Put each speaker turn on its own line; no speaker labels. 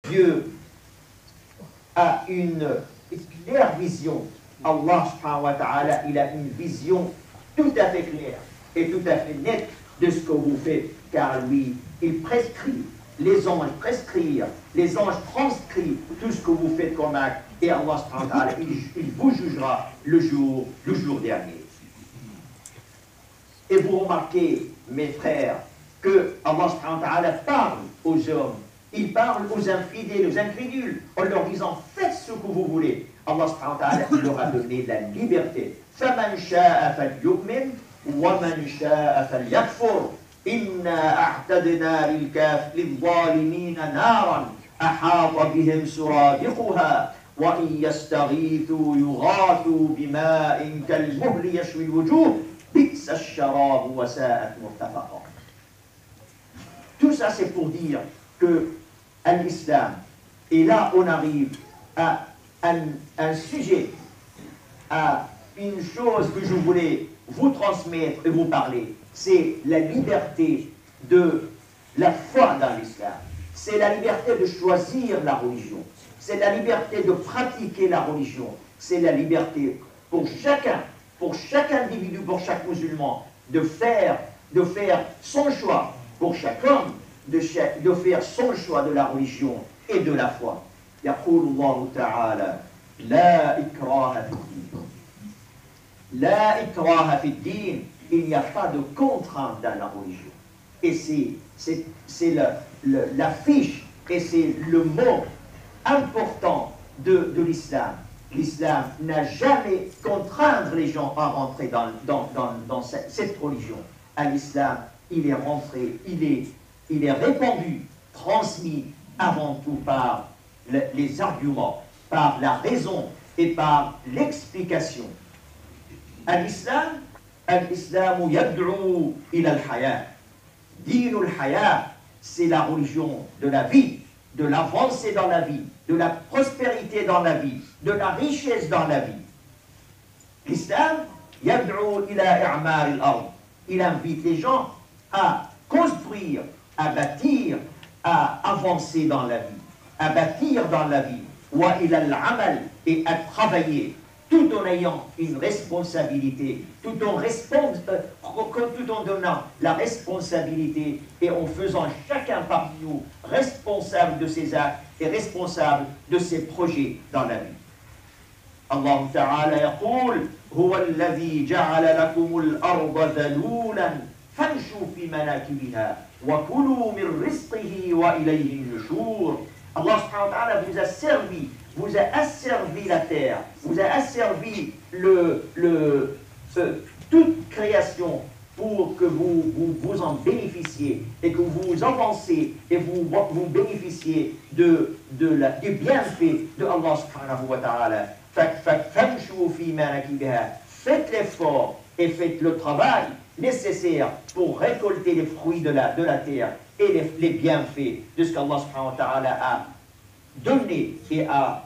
Dieu a une claire vision. Allah subhanahu wa ta'ala, il a une vision tout à fait claire et tout à fait nette de ce que vous faites, car lui, il prescrit, les anges prescrivent, les anges transcrivent tout ce que vous faites comme acte, et Allah subhanahu wa ta'ala, il vous jugera le jour dernier. Et vous remarquez, mes frères, que Allah subhanahu wa ta'ala parle aux hommes, il parle aux infidèles, aux incrédules, en leur disant faites ce que vous voulez. Allah subhanahu wa ta'ala leur a donné la liberté. فَمَنْ شَاءَ فَلْيُؤْمِنْ وَمَنْ شَاءَ فَلْيَكْفُرْ إِنَّا أَعْتَدْنَا لِلظَّالِمِينَ نَارًا أَحَاطَ بِهِمْ سُرَادِقُهَا وَإِنْ يَسْتَغِيثُوا يُغَاثُوا بِمَاءٍ كَالْمُهْلِ يَشْوِي الْوُجُوهِ بِئْسَ الشَّرَابُ وَسَاءَتْ مُرْتَفَقًا. Tout ça, c'est pour dire que l'islam, et là on arrive à un sujet, à une chose que je voulais vous transmettre et vous parler, c'est la liberté de la foi dans l'islam. C'est la liberté de choisir la religion. C'est la liberté de pratiquer la religion. C'est la liberté pour chacun, pour chaque individu, pour chaque musulman, de faire son choix, pour chaque homme, de faire son choix de la religion et de la foi. يقول الله تعالى لا إكراه في الدين. لا إكراه في الدين. Il n'y a pas de contrainte dans la religion. Et c'est l'affiche et c'est le mot important de l'islam. L'islam n'a jamais contraint les gens à rentrer dans cette religion. À l'islam, il est rentré, il est répandu, transmis avant tout par les arguments, par la raison et par l'explication. Al-Islam yad'u ila al-haya. Din al-haya, c'est la religion de la vie, de l'avancée dans la vie, de la prospérité dans la vie, de la richesse dans la vie. L'Islam yad'u ila i'mar al-ard. Il invite les gens à construire, à bâtir, à avancer dans la vie, à bâtir dans la vie, wa ila al-amal, et à travailler, tout en ayant une responsabilité, tout en donnant la responsabilité et en faisant chacun parmi nous responsable de ses actes et responsable de ses projets dans la vie. Allah Ta'ala yaqul huwa alladhi ja'ala lakum al-arda dhalulan famshu fi manakibiha wa kulu min rizqihi wa ilayhi an-nushur. Allah subhanahu wa ta'ala vous a asservi la terre, vous a asservi toute création pour que vous en bénéficiez et que vous avancez et vous bénéficiez du bienfait de Allah subhanahu wa ta'ala. Faites l'effort et faites le travail nécessaire pour récolter les fruits de la terre et les bienfaits de ce qu'Allah subhanahu wa ta'ala a donné et a